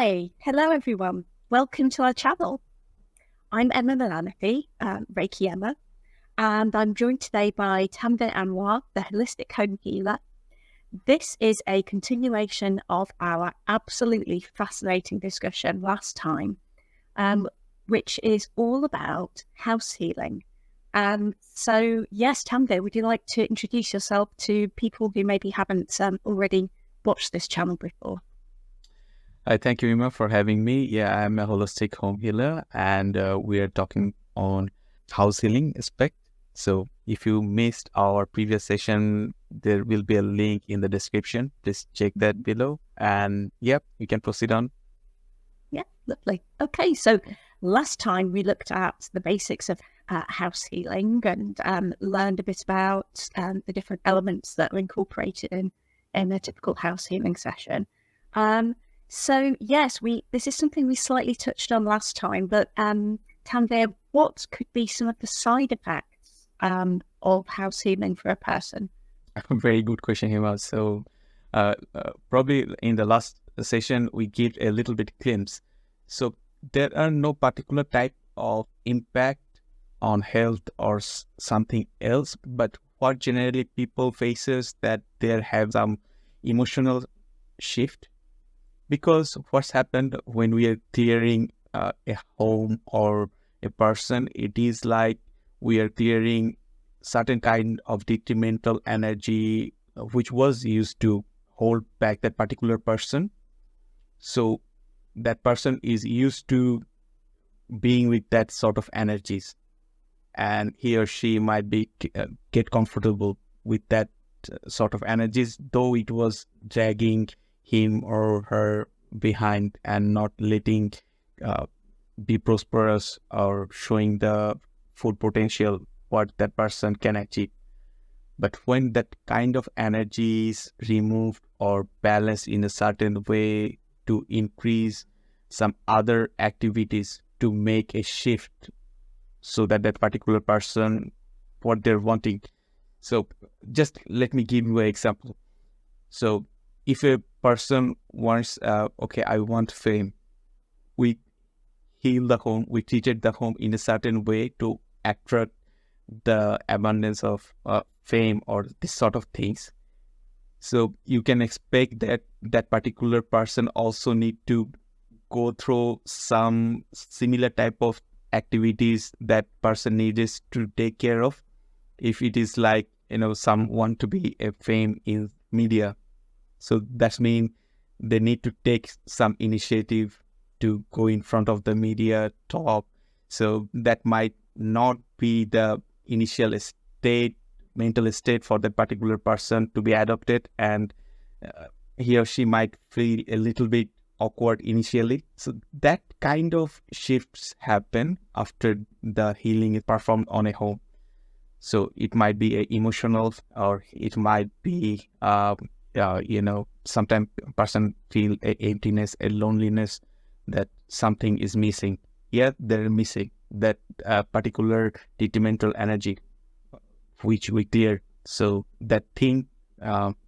Hello everyone. Welcome to our channel. I'm Ema Melanaphy, Reiki Ema, and I'm joined today by Tanvir Anowar, the holistic home healer. This is a continuation of our absolutely fascinating discussion last time, which is all about house healing. So yes, Tanvir, would you like to introduce yourself to people who maybe haven't already watched this channel before? Thank you, Ema, for having me. Yeah, I'm a holistic home healer, and we are talking on house healing aspect. So if you missed our previous session, there will be a link in the description. Please check that below. And yep, you can proceed on. Yeah, lovely. Okay, so last time we looked at the basics of house healing and learned a bit about the different elements that are incorporated in a typical house healing session. So yes, this is something we slightly touched on last time, but Tanvir, what could be some of the side effects of house healing for a person? Very good question, Ema. So probably in the last session, we give a little bit glimpse. So there are no particular type of impact on health or something else, but what generally people faces that they have some emotional shift. Because what's happened when we are clearing a home or a person, it is like we are clearing certain kind of detrimental energy which was used to hold back that particular person. So that person is used to being with that sort of energies, and he or she might be get comfortable with that sort of energies, though it was dragging him or her behind and not letting be prosperous or showing the full potential what that person can achieve. But when that kind of energy is removed or balanced in a certain way to increase some other activities to make a shift so that that particular person, what they're wanting. So just let me give you an example. So if a person wants, okay, I want fame, we heal the home, we treated the home in a certain way to attract the abundance of fame or this sort of things. So you can expect that that particular person also need to go through some similar type of activities that person needs to take care of. If it is like, some want to be a fame in media, so that means they need to take some initiative to go in front of the media, talk. So that might not be the initial mental state for that particular person to be adopted, and he or she might feel a little bit awkward initially. So that kind of shifts happen after the healing is performed on a home. So it might be emotional, or it might be sometimes a person feel a emptiness, a loneliness, that something is missing. Yeah, they're missing that particular detrimental energy which we cleared. So that thing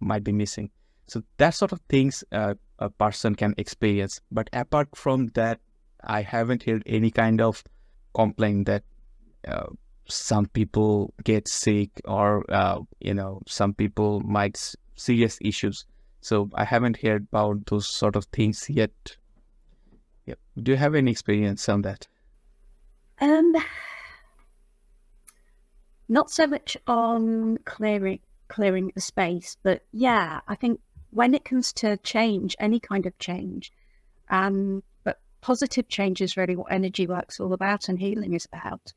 might be missing. So that sort of things a person can experience. But apart from that, I haven't heard any kind of complaint that some people get sick or some people might serious issues. So I haven't heard about those sort of things yet. Yeah. Do you have any experience on that? Not so much on clearing the space, but yeah, I think when it comes to change, any kind of change, but positive change is really what energy work's all about and healing is about.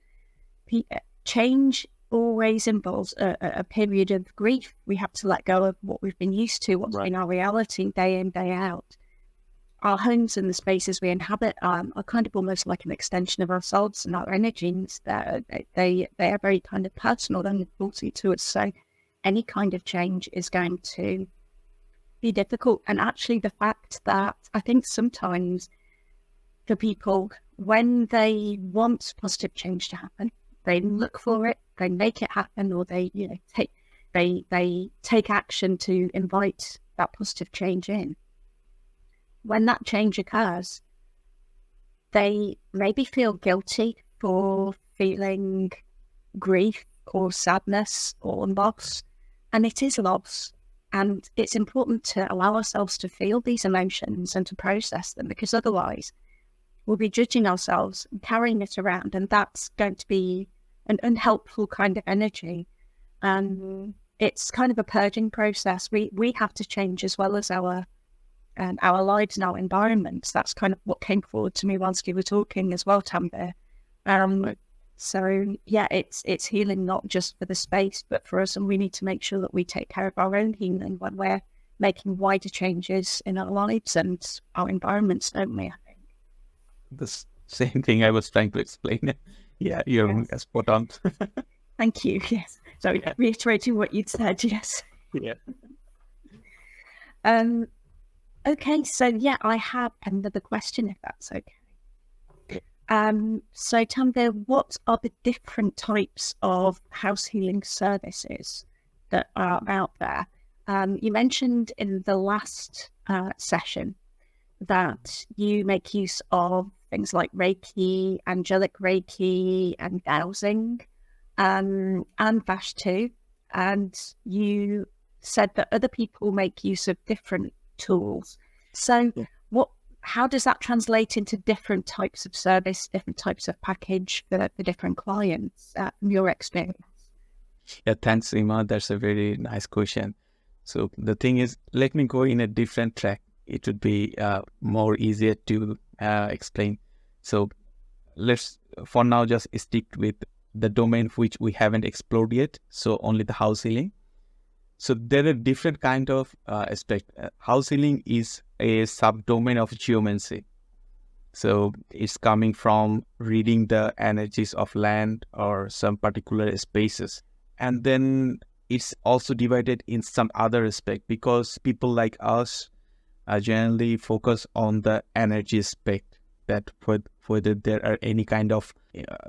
Change always involves a period of grief. We have to let go of what we've been used to, what's been our reality day in, day out. Our homes and the spaces we inhabit are kind of almost like an extension of ourselves and our energies. They are very kind of personal and important to us. So any kind of change is going to be difficult. And actually the fact that I think sometimes for people, when they want positive change to happen, they look for it, they make it happen, or they take action to invite that positive change in. when that change occurs, they maybe feel guilty for feeling grief or sadness or loss. And it is loss. And it's important to allow ourselves to feel these emotions and to process them, because otherwise we'll be judging ourselves and carrying it around. And that's going to be an unhelpful kind of energy. It's kind of a purging process. We have to change as well as our lives and our environments. That's kind of what came forward to me whilst you were talking as well, Tanvir. So yeah, it's healing not just for the space, but for us, and we need to make sure that we take care of our own healing when we're making wider changes in our lives and our environments, don't we? I think The same thing I was trying to explain. Yeah, you're spot on. Thank you. Yes. So reiterating what you'd said. Yes. Yeah. Okay. So yeah, I have another question, if that's okay. So Tanvir, what are the different types of house healing services that are out there? You mentioned in the last session that you make use of things like Reiki, angelic Reiki, and dowsing, and Vashtu. And you said that other people make use of different tools. So how does that translate into different types of service, different types of package for different clients from your experience? Yeah, thanks, Ema. That's a very nice question. So the thing is, let me go in a different track. It would be more easier to explain. So let's, for now, just stick with the domain which we haven't explored yet. So only the house healing. So there are different kind of aspect. House healing is a subdomain of geomancy. So it's coming from reading the energies of land or some particular spaces. And then it's also divided in some other aspect, because people like us generally focus on the energy aspect, that whether there are any kind of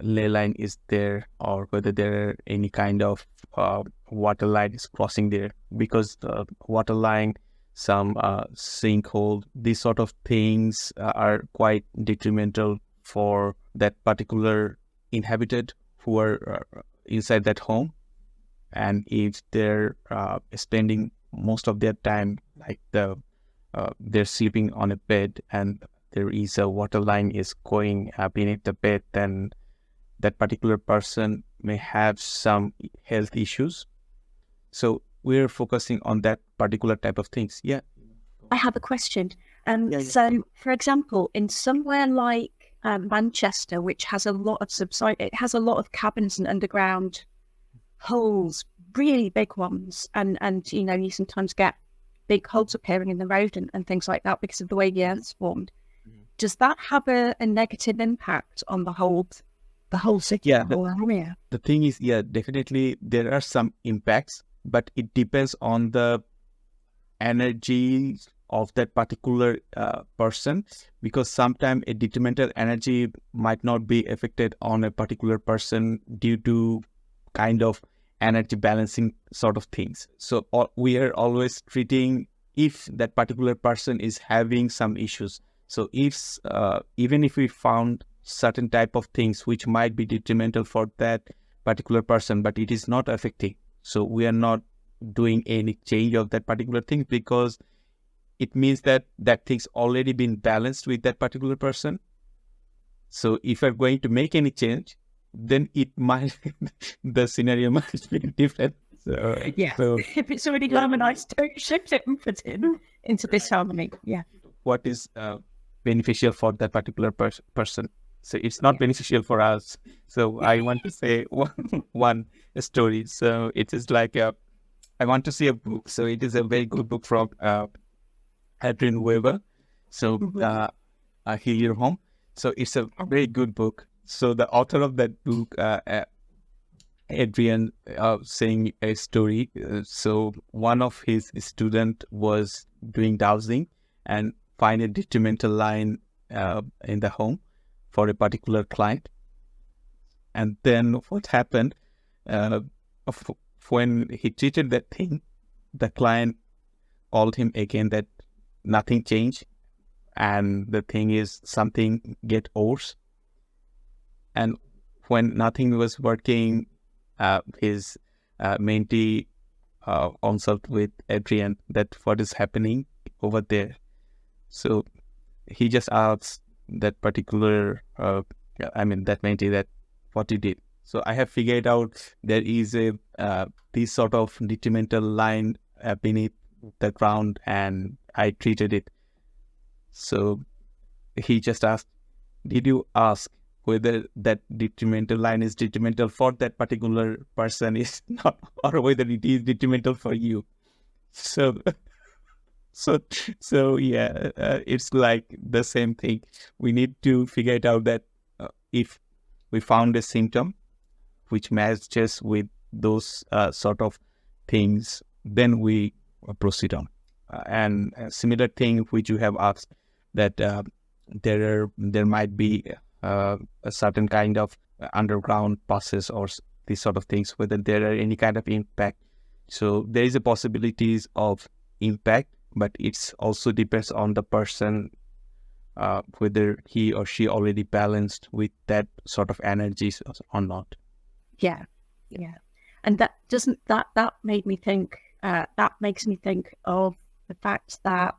ley line is there, or whether there are any kind of water line is crossing there, because the water line, some sinkhole, these sort of things are quite detrimental for that particular inhabitant who are inside that home. And if they're spending most of their time, like they're sleeping on a bed and there is a water line is going beneath the bed, then that particular person may have some health issues. So we're focusing on that particular type of things. Yeah. I have a question. So, for example, in somewhere like Manchester, which has a lot of it has a lot of cabins and underground holes, really big ones, and you sometimes get big holes appearing in the road and things like that because of the way the earth's formed. Does that have a negative impact on the whole city? Yeah. The thing is, definitely there are some impacts, but it depends on the energy of that particular person, because sometimes a detrimental energy might not be affected on a particular person due to kind of energy balancing sort of things. So we are always treating if that particular person is having some issues. So if even if we found certain type of things which might be detrimental for that particular person, but it is not affecting, so we are not doing any change of that particular thing, because it means that that thing's already been balanced with that particular person. So if we're going to make any change, then it might the scenario might be different. So if it's already harmonized, don't shift it and put it into this harmony. Yeah. What is beneficial for that particular person? So it's not beneficial for us. So I want to say one story. So it is like I want to see a book. So it is a very good book from Adrian Weber. So Heal Your Home. So it's a very good book. So the author of that book, Adrian, saying a story. So one of his student was doing dowsing and find a detrimental line in the home for a particular client. And then what happened, when he treated that thing, the client called him again that nothing changed. and the thing is something get worse. And when nothing was working, his mentee consult with Adrian that what is happening over there. So he just asks that particular, that mentee that what he did. So I have figured out there is a this sort of detrimental line beneath the ground, and I treated it. So he just asked, did you ask whether that detrimental line is detrimental for that particular person is not, or whether it is detrimental for you? So, yeah, it's like the same thing. We need to figure it out that if we found a symptom which matches with those sort of things, then we proceed on. And a similar thing which you have asked, that there might be a certain kind of underground process or these sort of things, whether there are any kind of impact. So there is a possibilities of impact, but it's also depends on the person, whether he or she already balanced with that sort of energies or not. Yeah. And that made me think, that makes me think of the fact that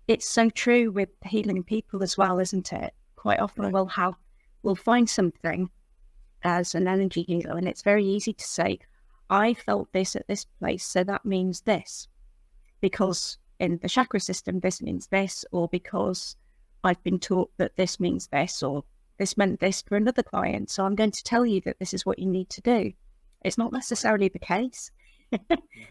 it's so true with healing people as well, isn't it? Quite often we'll find something as an energy healer, and it's very easy to say, I felt this at this place, so that means this, because in the chakra system this means this, or because I've been taught that this means this, or this meant this for another client, so I'm going to tell you that this is what you need to do. It's not necessarily the case.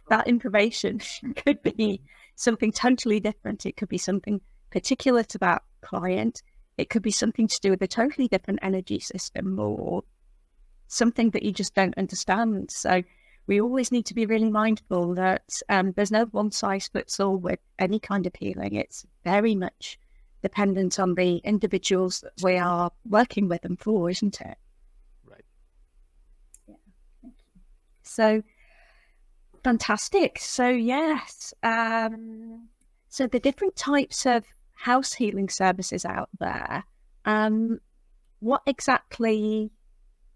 That information could be something totally different. It could be something particular to that client. It could be something to do with a totally different energy system, or something that you just don't understand. So we always need to be really mindful that there's no one size fits all with any kind of healing. It's very much dependent on the individuals that we are working with them for, isn't it? Right. Yeah. Thank you. So fantastic. So yes. So the different types of house healing services out there, what exactly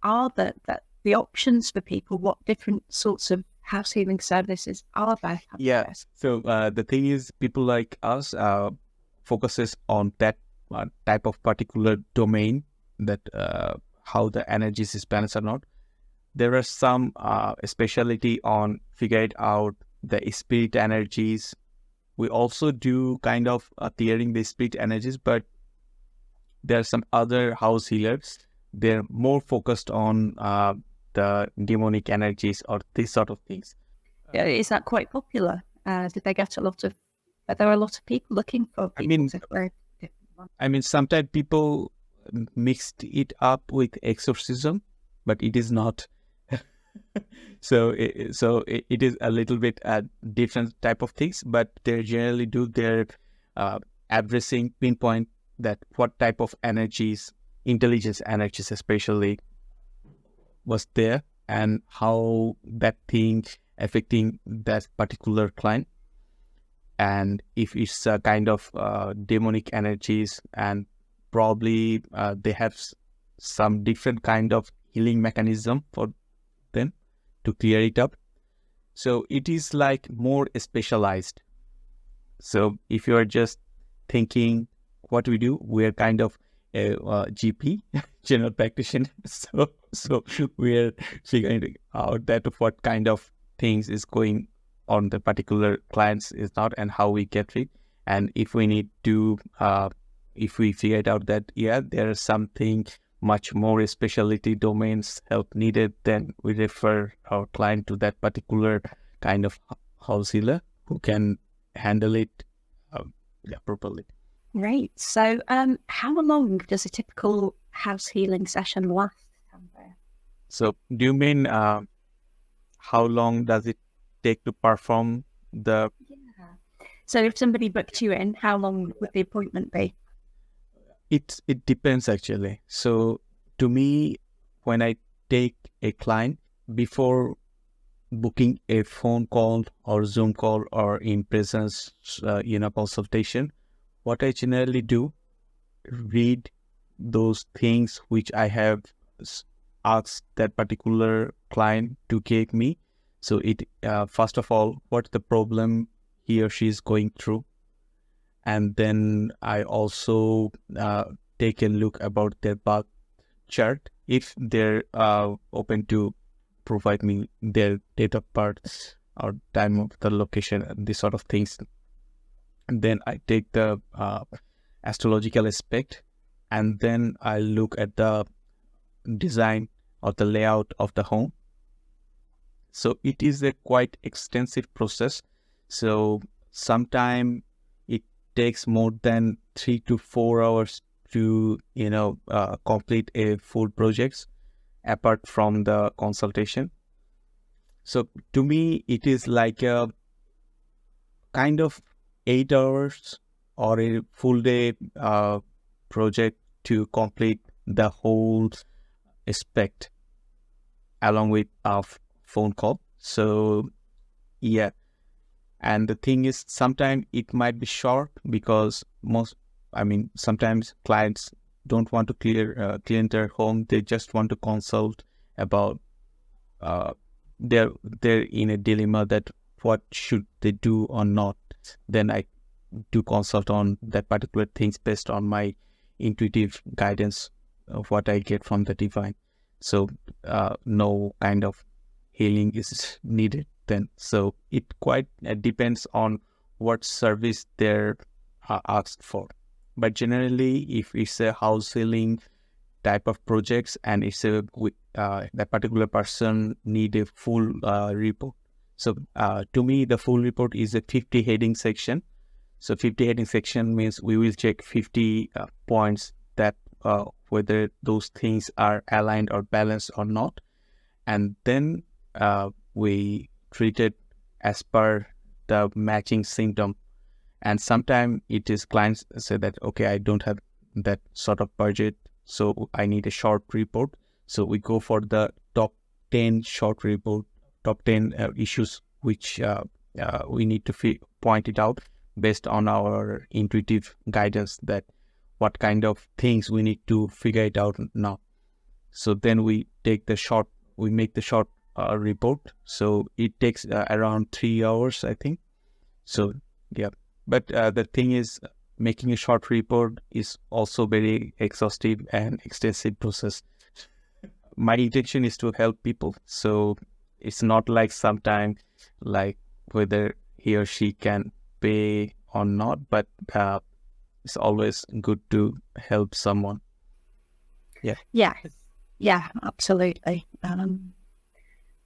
are the options for people? What different sorts of house healing services are there? Yeah. So the thing is, people like us focuses on that type of particular domain, that how the energies is balanced or not. There are some specialty on figuring out the spirit energies. We also do kind of clearing the spirit energies, but there are some other house healers. They're more focused on the demonic energies or these sort of things. Is that quite popular? Did they get are there a lot of people looking for people? I mean, sometimes people mixed it up with exorcism, but it is not. So it is a little bit a different type of things, but they generally do their addressing pinpoint that what type of energies, intelligence energies especially, was there, and how that thing affecting that particular client. And if it's a kind of demonic energies, and probably they have some different kind of healing mechanism for them to clear it up. So it is like more specialized. So if you are just thinking what we do, we're kind of a GP, general practitioner. So we're figuring out that what kind of things is going on the particular clients is not, and how we get it. And if we need to, if we figured out that, there is something much more specialty domains help needed, then we refer our client to that particular kind of house healer who can handle it properly. Great. So how long does a typical house healing session last? So do you mean how long does it take to perform the... So if somebody booked you in, how long would the appointment be? It depends actually. So to me, when I take a client, before booking a phone call or Zoom call or in presence consultation, what I generally do, read those things which I have asked that particular client to give me. So it first of all, what's the problem he or she is going through, and then I also take a look about their path chart if they're open to provide me their date of birth or time of the location and these sort of things. And then I take the astrological aspect, and then I look at the design or the layout of the home. So it is a quite extensive process. So sometime it takes more than 3 to 4 hours to complete a full projects apart from the consultation. So to me it is like a kind of 8 hours or a full day project to complete the whole aspect along with a phone call. So yeah, and the thing is sometimes it might be short because sometimes clients don't want to clean their home. They just want to consult about they're in a dilemma that what should they do or not. Then I do consult on that particular things based on my intuitive guidance of what I get from the divine. So no kind of healing is needed then. So it quite depends on what service they're asked for. But generally, if it's a house healing type of projects and it's that particular person need a full report. So to me, the full report is a 50 heading section. So 50 heading section means we will check 50 points that whether those things are aligned or balanced or not. And then we treat it as per the matching symptom. And sometimes it is clients say that, okay, I don't have that sort of budget, so I need a short report. So we go for the top 10 short report, top 10 issues which we need to point it out based on our intuitive guidance that what kind of things we need to figure it out now. So then we make the short report. So it takes around 3 hours, I think. So yeah, but the thing is, making a short report is also very exhaustive and extensive process. My intention is to help people, so it's not like sometime like whether he or she can pay or not, but it's always good to help someone. Yeah, absolutely.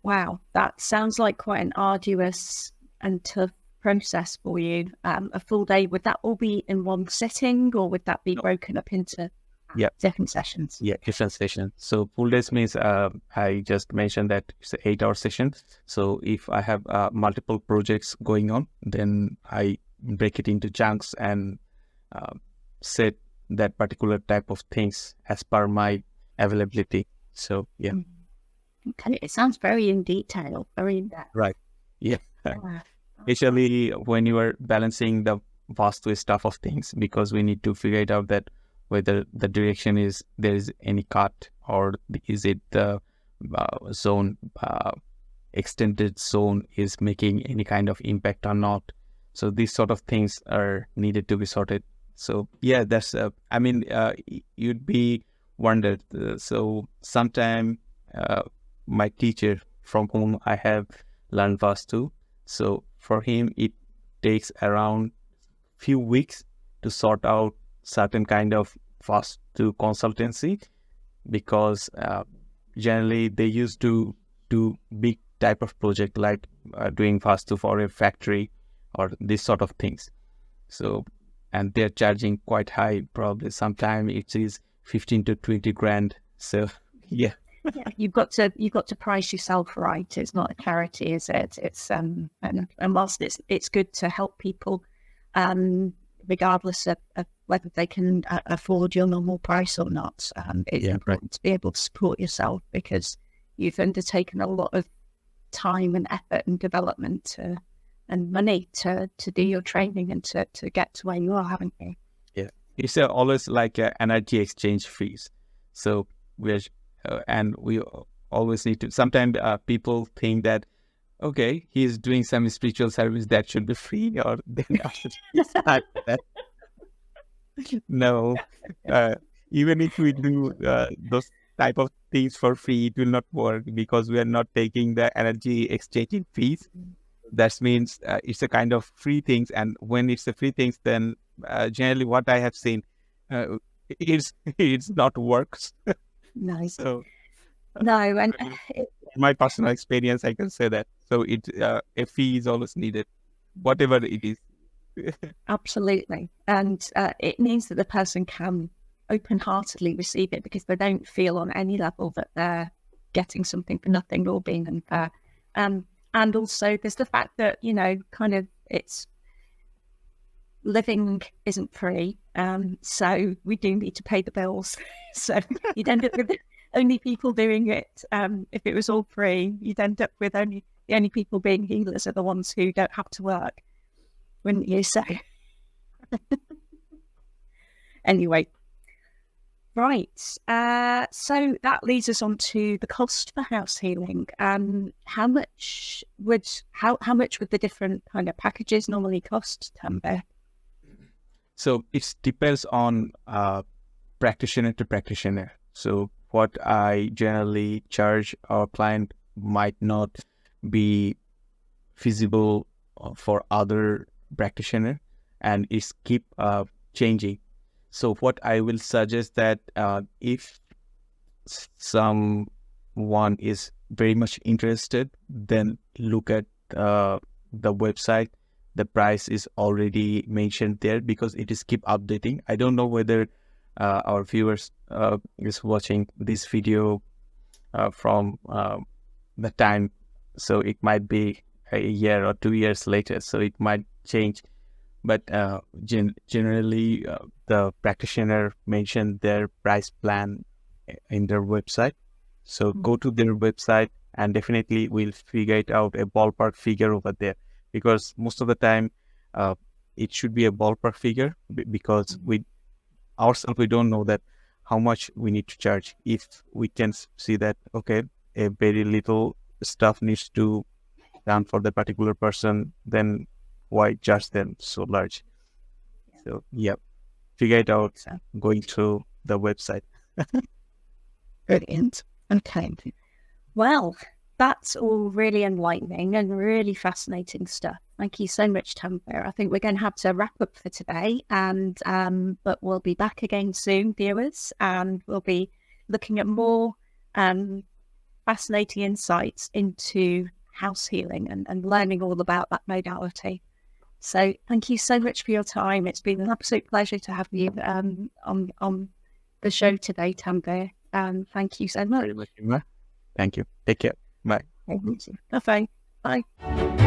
Wow, that sounds like quite an arduous and tough process for you. A full day, would that all be in one sitting, or would that be broken up into different sessions? Yeah, different sessions. So full days means I just mentioned that it's an 8-hour session. So if I have multiple projects going on, then I break it into chunks and set that particular type of things as per my availability. So yeah. Okay, it sounds very in detail, very in depth. Right. Yeah. Especially when you are balancing the vast stuff of things, because we need to figure it out that whether the direction is there is any cut, or is it the zone extended zone is making any kind of impact or not. So these sort of things are needed to be sorted. So yeah, that's you'd be wondered. So sometime my teacher from whom I have learned Vastu, so for him it takes around few weeks to sort out certain kind of Vastu consultancy, because generally they used to do big type of project like doing Vastu for a factory or this sort of things. So, and they're charging quite high, probably sometimes it is 15 to 20 grand. So yeah. Yeah, you've got to price yourself right. It's not a charity, is it? It's and whilst it's good to help people, regardless of whether they can afford your normal price or not. It's important to be able to support yourself, because you've undertaken a lot of time and effort and development and money to do your training and to get to where you are, haven't you? it's always like energy exchange fees. So we're and we always need to. Sometimes people think that okay, he's doing some spiritual service that should be free, or then after that. No, uh, even if we do those type of things for free, it will not work because we are not taking the energy exchanging fees. That means it's a kind of free things, and when it's a free things, then generally what I have seen, it's not works. No, So no, and my personal experience, I can say that. So a fee is always needed, whatever it is. absolutely. And it means that the person can open-heartedly receive it because they don't feel on any level that they're getting something for nothing or being unfair. And also there's the fact that, kind of it's living isn't free. So we do need to pay the bills. So you'd end up with only people doing it. If it was all free, you'd end up with the only people being healers are the ones who don't have to work, wouldn't you? So anyway, right. So that leads us on to the cost for house healing. How much would the different kind of packages normally cost, Tanvir? So it depends on practitioner to practitioner. So what I generally charge our client might not be feasible for other practitioner, and it's keep changing. So what I will suggest that if someone is very much interested, then look at the website. The price is already mentioned there because it is keep updating. I don't know whether our viewers is watching this video from the time, so it might be a year or 2 years later, so it might change. But generally, the practitioner mentioned their price plan in their website. So go to their website and definitely we'll figure it out a ballpark figure over there, because most of the time it should be a ballpark figure because we ourselves, we don't know that how much we need to charge. If we can see that, okay, a very little stuff needs to done for the particular person, then why charge them so large? So yeah, figure it out going through the website. Brilliant. Okay. Well, that's all really enlightening and really fascinating stuff. Thank you so much, Tanvir. I think we're going to have to wrap up for today, and but we'll be back again soon, viewers, and we'll be looking at more fascinating insights into house healing and learning all about that modality. So thank you so much for your time. It's been an absolute pleasure to have you on the show today, Tanvir. Thank you so much. Thank you. Take care. Bye. Bye. Bye.